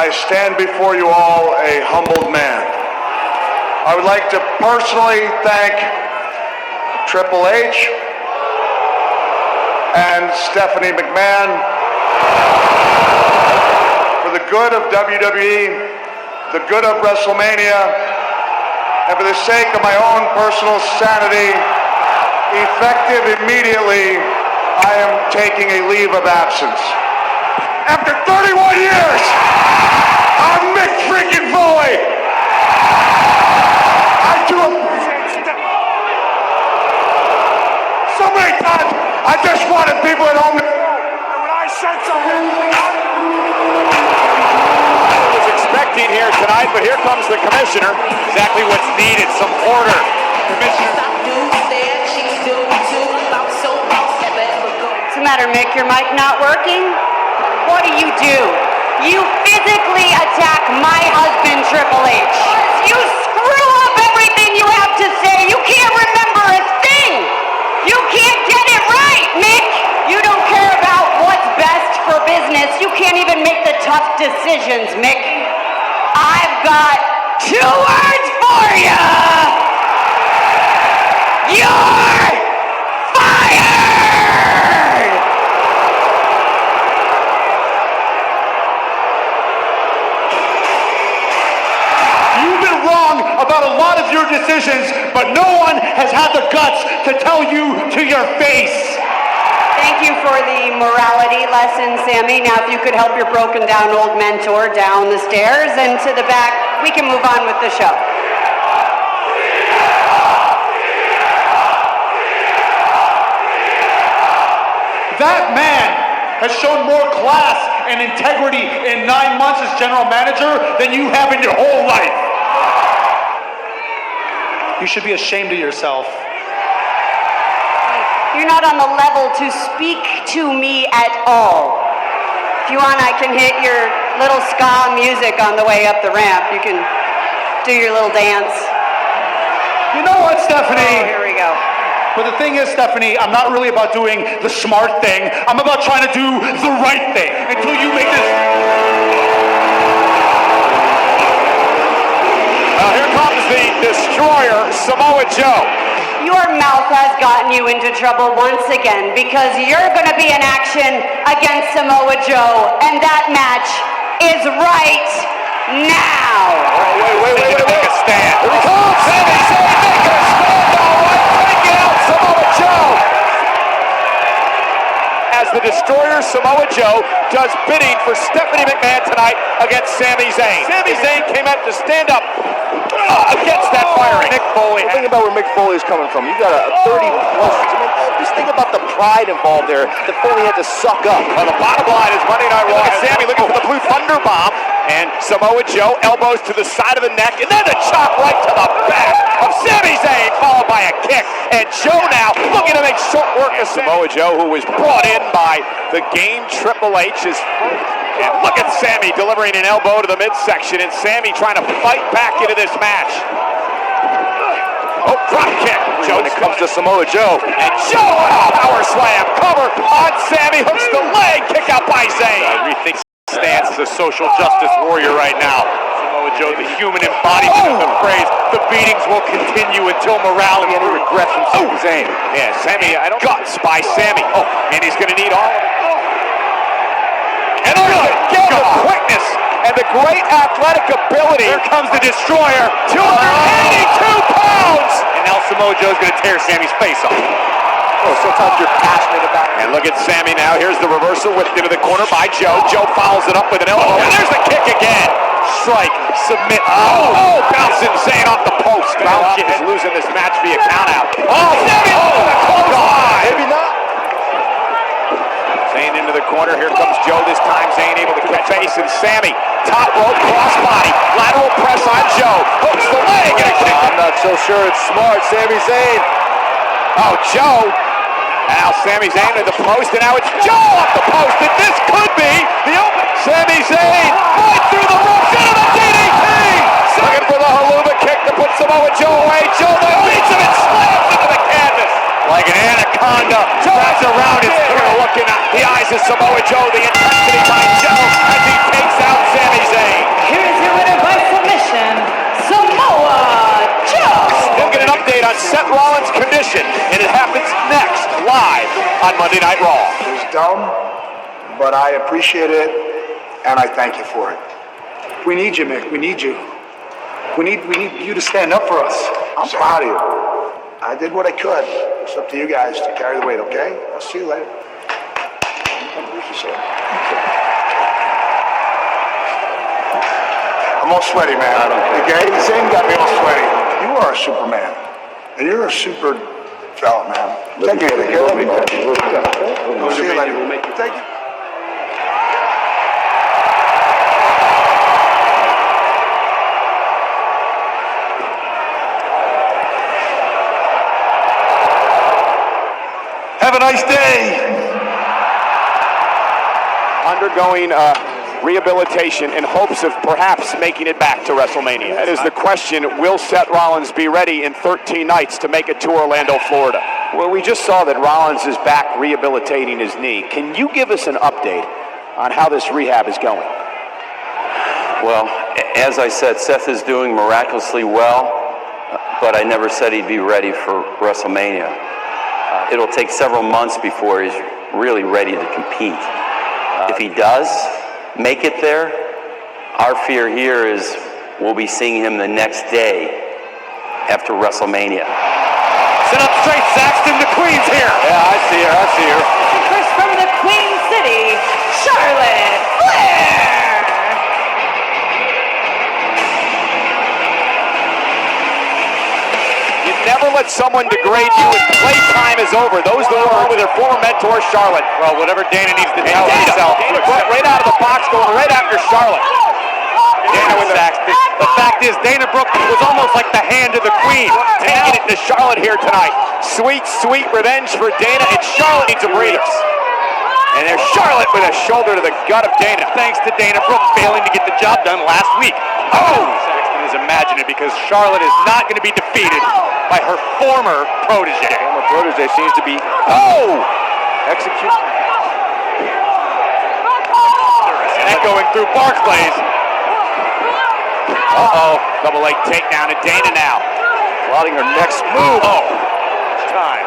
I stand before you all a humbled man. I would like to personally thank Triple H and Stephanie McMahon for the good of WWE, the good of WrestleMania, and for the sake of my own personal sanity, effective immediately, I am taking a leave of absence. After 31 years, I'm Mick freaking Foley. I do appreciate it. So many times, I just wanted people at home to know that when I said something, I was expecting here tonight, but here comes the commissioner. Exactly what's needed, some order. Commissioner. What's the matter, Mick? Your mic not working? What do? You physically attack my husband, Triple H. You screw up everything you have to say. You can't remember a thing. You can't get it right, Mick. You don't care about what's best for business. You can't even make the tough decisions, Mick. I've got 2 words for you. You're fired! About a lot of your decisions, but no one has had the guts to tell you to your face. Thank you for the morality lesson, Sami. Now, if you could help your broken down old mentor down the stairs and to the back, we can move on with the show. That man has shown more class and integrity in 9 months as general manager than you have in your whole life. You should be ashamed of yourself. You're not on the level to speak to me at all. If you want, I can hit your little ska music on the way up the ramp. You can do your little dance. You know what, Stephanie? Oh, here we go. But the thing is, Stephanie, I'm not really about doing the smart thing. I'm about trying to do the right thing until you make this. Here comes the destroyer, Samoa Joe. Your mouth has gotten you into trouble once again because you're going to be in action against Samoa Joe, and that match is right now. Wait. Make a stand. Here he comes. Sami Zayn making a stand. All right, taking out Samoa Joe. As the destroyer, Samoa Joe does bidding for Stephanie McMahon tonight against Sami Zayn. Sami Zayn came out to stand up against that firing. Mick Foley. Think about where Mick Foley is coming from. You got a 30-plus. Just think about the pride involved there that Foley had to suck up. Well, the bottom line is Monday Night Raw. Sami looking for the blue thunder bomb, and Samoa Joe elbows to the side of the neck, and then the chop right to the back of Sami Zayn, followed by a kick. And Joe now looking to make short work of Samoa Joe, who was brought in by the game Triple H. And look at Sami delivering an elbow to the midsection, and Sami trying to fight back into this match. Oh, drop kick. When it comes to Samoa Joe. And Joe, power slam, cover on Sami, hooks the leg, kick out by Zayn. I rethink stance as a social justice warrior right now. Samoa Joe, the human embodiment of the phrase, the beatings will continue until morality. Any regrets from Sami Zayn? Yeah, Sami, guts by Sami. Oh, and he's going to need all of it. And look at the quickness and the great athletic ability. Here comes the destroyer, 282 pounds. And now Samoa Joe's going to tear Sami's face off. Oh, sometimes you're passionate about it. And look at Sami now. Here's the reversal whipped into the corner by Joe. Joe follows it up with an elbow. And there's the kick again. Strike, submit. Oh, bouncing Zayn off the post. Bounce is losing this match via countout. Oh, Sami with a clothesline. Maybe not. Zayn into the corner. Here comes Joe this time. Zayn able to catch base, and Sami top rope crossbody. Lateral press on Joe. Hooks the leg and a kick. I'm not so sure it's smart. Sami Zayn. Oh, Joe. Now Sami Zayn at the post, and now it's Joe off the post. And this could be the open. Sami Zayn right through the ropes into the DDT. Looking for the haluva kick to put Samoa Joe away. Joe then beats him and slams into the canvas. Like an anaconda wraps around his throat. look in the eyes of Samoa Joe, the intensity by Joe as he takes out Sami Zayn. Here is your winner by submission, Samoa Joe. We'll get an update on Seth Rollins' condition, and it happens next, live on Monday Night Raw. It was dumb, but I appreciate it, and I thank you for it. We need you, Mick. We need you. We need you to stand up for us. I'm proud of you. I did what I could. It's up to you guys to carry the weight, okay? I'll see you later. I'm all sweaty, man. Okay? Zayn got me all sweaty. You are a Superman. And you're a super fella, man. Thank you. I'll see you later. Thank you. Have a nice day. Undergoing rehabilitation in hopes of perhaps making it back to WrestleMania. That is the question. Will Seth Rollins be ready in 13 nights to make it to Orlando, Florida? Well, we just saw that Rollins is back rehabilitating his knee. Can you give us an update on how this rehab is going? Well, as I said, Seth is doing miraculously well, but I never said he'd be ready for WrestleMania. It'll take several months before he's really ready to compete. If he does make it there, our fear here is we'll be seeing him the next day after WrestleMania. Set up straight, Saxton, the Queen's here. Yeah, I see her. Chris from the Queen City, Charlotte Flair. Never let someone degrade you when playtime is over. Those are the words with her former mentor, Charlotte. Well, whatever Dana needs to tell himself. Right out of the box, going right after Charlotte. Dana with Saxton. The fact is, Dana Brooke was almost like the hand of the Queen, taking it to Charlotte here tonight. Sweet, sweet revenge for Dana, and Charlotte needs a breather. And there's Charlotte with a shoulder to the gut of Dana. Thanks to Dana Brooke failing to get the job done last week. Oh! Saxton is imagining because Charlotte is not going to be defeated by her former protege. Former protege seems to be executed. And going through Barclays. Double leg takedown to Dana now. Plotting her next move. Time.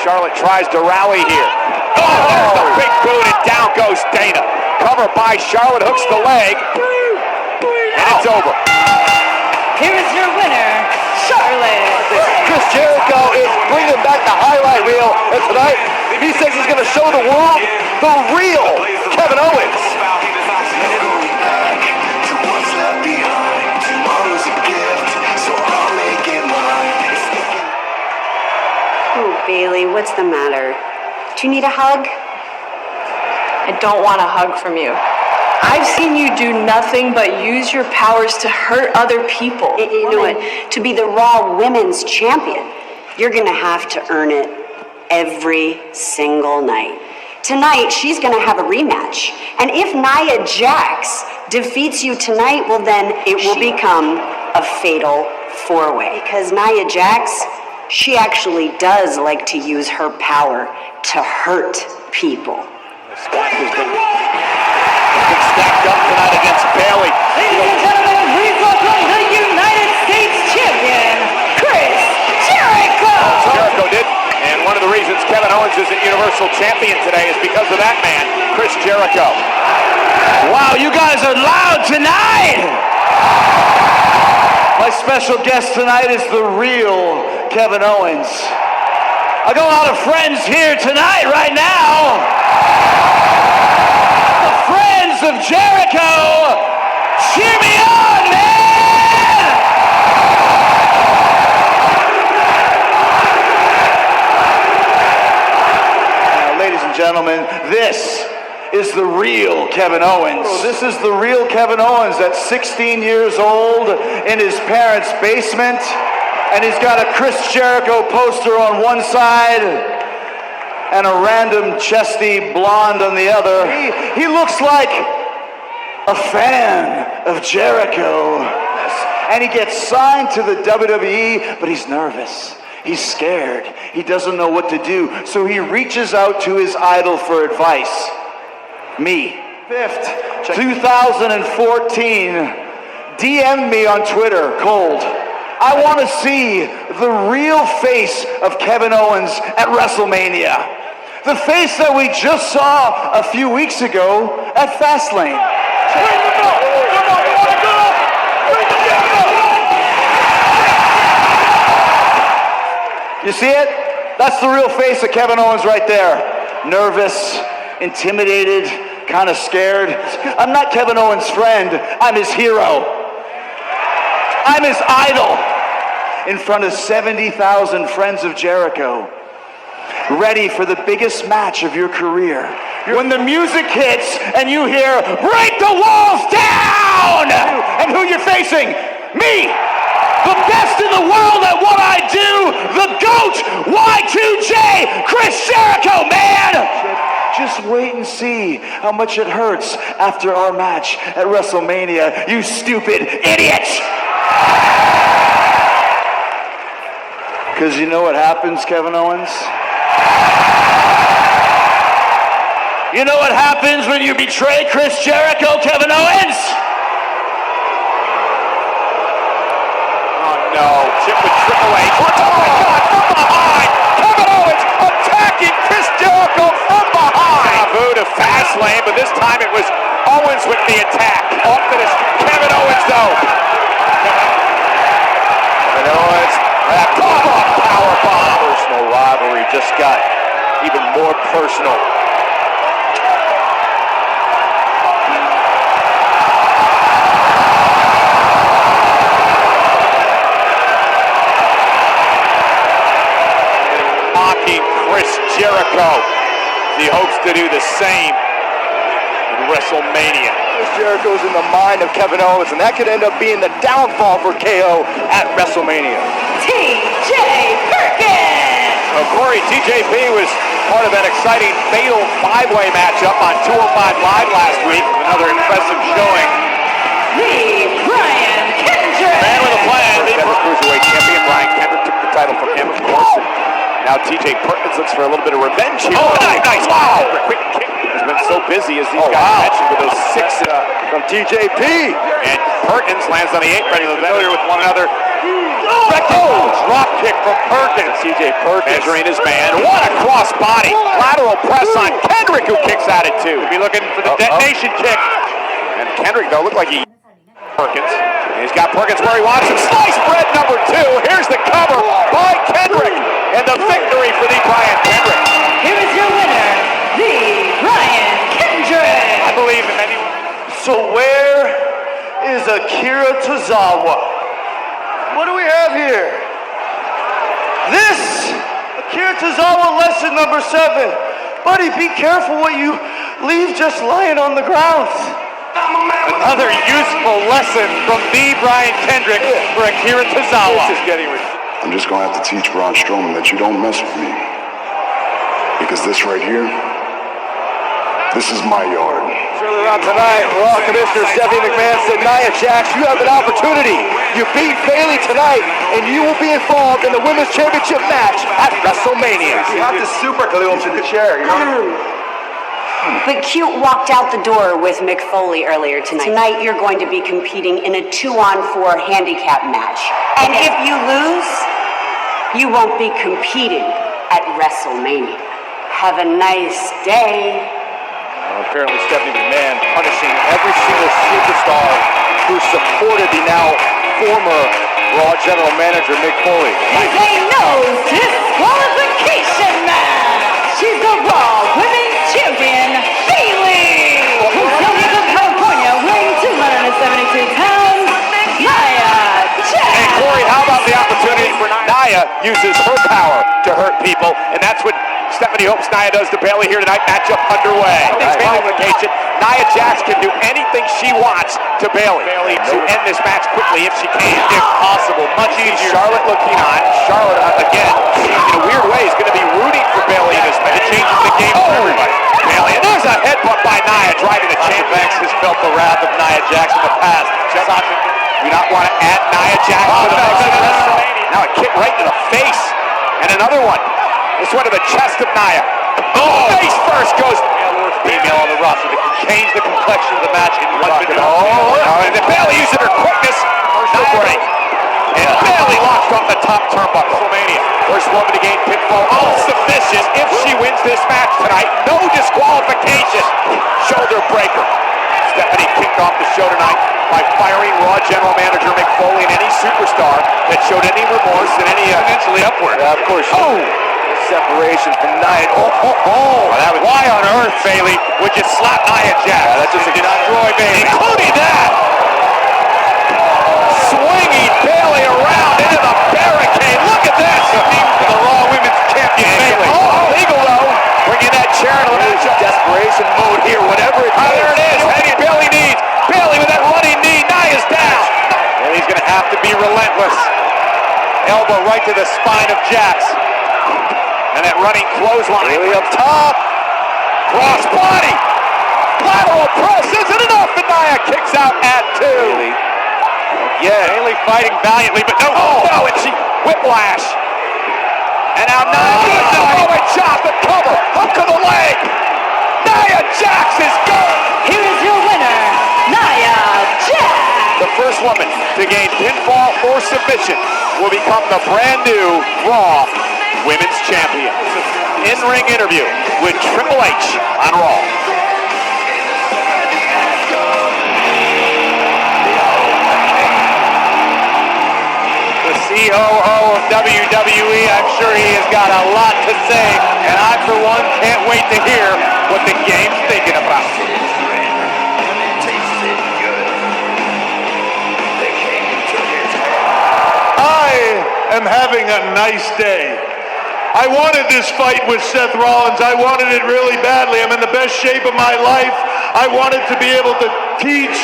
Charlotte tries to rally here. There's the big boot and down goes Dana. Cover by Charlotte, hooks the leg. And it's over. Here is your winner, Charlotte. Chris Jericho is bringing back the highlight reel, and tonight he says he's going to show the world the real Kevin Owens. Oh, Bailey, what's the matter? Do you need a hug? I don't want a hug from you. I've seen you do nothing but use your powers to hurt other people. You know what? To be the Raw Women's Champion, you're gonna have to earn it every single night. Tonight, she's gonna have a rematch. And if Nia Jax defeats you tonight, well then it will become a fatal four-way. Because Nia Jax, she actually does like to use her power to hurt people. Stacked up tonight against Bailey. Ladies and gentlemen, please welcome the United States Champion, Chris Jericho! Jericho did, and one of the reasons Kevin Owens isn't Universal Champion today is because of that man, Chris Jericho. Wow, you guys are loud tonight! My special guest tonight is the real Kevin Owens. I got a lot of friends here tonight, right now. The friends of Jericho, cheer me on, man! Now, ladies and gentlemen, this is the real Kevin Owens. This is the real Kevin Owens that's 16 years old in his parents' basement, and he's got a Chris Jericho poster on one side and a random chesty blonde on the other. He looks like a fan of Jericho. And he gets signed to the WWE, but he's nervous. He's scared. He doesn't know what to do. So he reaches out to his idol for advice. Me. 5th, 2014. DM me on Twitter, cold. I want to see the real face of Kevin Owens at WrestleMania. The face that we just saw a few weeks ago at Fastlane. You see it? That's the real face of Kevin Owens right there. Nervous, intimidated, kind of scared. I'm not Kevin Owens' friend. I'm his hero. I'm his idol. In front of 70,000 friends of Jericho. Ready for the biggest match of your career. When the music hits and you hear, break the walls down! And who you're facing? Me! The best in the world at what I do! The GOAT! Y2J! Chris Jericho, man! Just wait and see how much it hurts after our match at WrestleMania, you stupid idiots! Because you know what happens, Kevin Owens? You know what happens when you betray Chris Jericho, Kevin Owens? Oh no, Chip with Triple H. Oh my God, from behind! Kevin Owens attacking Chris Jericho from behind! Taboo to Fastlane, but this time it was Owens with the attack. Off to this Kevin Owens though. Kevin Owens, that power bomb. Personal rivalry just got even more personal. Mocking Chris Jericho. He hopes to do the same in WrestleMania. Chris Jericho's in the mind of Kevin Owens, and that could end up being the downfall for KO at WrestleMania. TJ Perkins! Corey, TJP was part of that exciting fatal five-way matchup on 205 Live last week. Another impressive showing. Brian Kendrick! Man with a plan. The Cruiserweight champion, Brian Kendrick, took the title from him, of course. And now TJ Perkins looks for a little bit of revenge here. Oh, nice! Wow! Quick kick. He's been so busy, as these guys mentioned, with those 6 From TJP. And Perkins lands on the apron, familiar with one another. Drop kick from Perkins. TJ Perkins measuring his man. What a cross body. Lateral press on Kendrick, who kicks at it too. Be looking for the detonation kick. And Kendrick, though, looked like he Perkins. And he's got Perkins where he wants him. Slice bread number 2. Here's the cover by Kendrick. And the victory for the Brian Kendrick. Here is your winner, the Brian Kendrick! I believe in anyone. So where is Akira Tozawa? What do we have here? This, Akira Tozawa lesson number 7. Buddy, be careful what you leave just lying on the ground. Another useful lesson from the Brian Kendrick for Akira Tozawa. I'm just going to have to teach Braun Strowman that you don't mess with me. Because this right here, this is my yard. Further on tonight, Raw Commissioner Stephanie McMahon said, Nia Jax, you have an opportunity. You beat Bayley tonight, and you will be involved in the Women's Championship match at WrestleMania. You have to super glue him to the chair, you know? But Cute walked out the door with Mick Foley earlier tonight. Tonight you're going to be competing in a 2-on-4 handicap match. And if you lose, you won't be competing at WrestleMania. Have a nice day. Well, apparently Stephanie McMahon punishing every single superstar who supported the now former Raw General Manager Mick Foley. It's a no disqualification match. She's the Raw Women's Champion, Bayley. Who's coming from California, weighing 272 pounds, Nia Jax. Hey, Corey, how about the opportunity for Nia uses her power to hurt people, and that's what Stephanie hopes Nia does to Bayley here tonight. Matchup underway. Disqualification. Nia Jax can do anything she wants to Bayley to end this match quickly if she can, if possible. Much easier. Charlotte looking on. Charlotte, again, in a weird way, is going to be rooting for Bayley in this match. It changes the game for everybody. Bayley, and there's a headbutt by Nia, driving the champion. Banks has felt the wrath of Nia Jax in the past. Do not want to add Nia Jax to the mix at WrestleMania. Now a kick right to the face. And another one. This one to the chest of Nia. Oh! Face first goes. Female on the roster that can change the complexion of the match in 1 minute. And then Bayley using her quickness. First break. And Bayley launched off the top turnbuckle. WrestleMania. First woman to gain pinfall. All submission if she wins this match tonight. No disqualification. Shoulder breaker. Stephanie kicked off the show tonight by firing Raw General Manager Mick Foley and any superstar that showed any remorse and any eventually upward. Yeah, of course. Oh! Separation from Nia. Well, why on earth, Bayley, would you slap Nia Jax? Yeah, that's just a destroy Bayley. Including that! Swinging Bayley around into the barricade. Look at this! The Raw Women's Champion Bayley. Oh, legal though. Bringing that chair into the match. Desperation mode here, whatever it takes. There it is. Heading Bayley needs. Bayley with that running knee. Nia's down. Bayley's going to have to be relentless. Elbow right to the spine of Jax. And that running clothesline. Bayley up top. Cross body. Lateral press isn't enough. And Nia kicks out at 2. Bayley. Yeah, Bayley fighting valiantly, but no, no, and she whiplash. And now Nia, good Samoa chop, the cover, hook to the leg. Nia Jax is gone. Here is your winner, Nia Jax. The first woman to gain pinfall or submission will become the brand new Raw Women's Champion. In-ring interview with Triple H on Raw. COO of WWE, I'm sure he has got a lot to say, and I, for one, can't wait to hear what the game's thinking about. I am having a nice day. I wanted this fight with Seth Rollins. I wanted it really badly. I'm in the best shape of my life. I wanted to be able to teach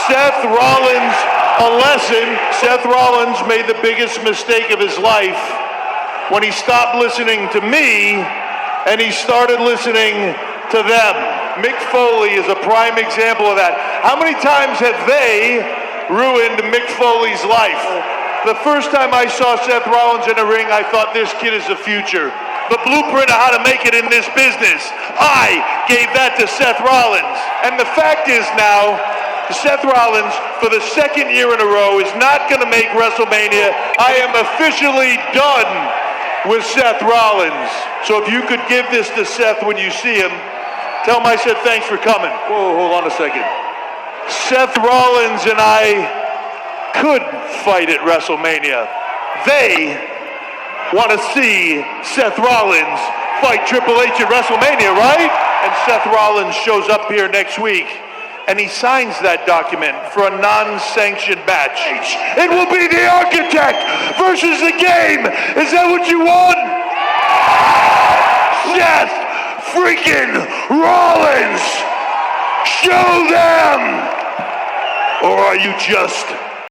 Seth Rollins a lesson. Seth Rollins made the biggest mistake of his life when he stopped listening to me and he started listening to them. Mick Foley is a prime example of that. How many times have they ruined Mick Foley's life? The first time I saw Seth Rollins in a ring, I thought this kid is the future. The blueprint of how to make it in this business. I gave that to Seth Rollins. And the fact is now, Seth Rollins, for the second year in a row, is not going to make WrestleMania. I am officially done with Seth Rollins. So if you could give this to Seth when you see him, tell him I said thanks for coming. Whoa, hold on a second. Seth Rollins and I could fight at WrestleMania. They want to see Seth Rollins fight Triple H at WrestleMania, right? And Seth Rollins shows up here next week and he signs that document for a non-sanctioned match. It will be the architect versus the game. Is that what you want? Seth freaking Rollins! Show them! Or are you just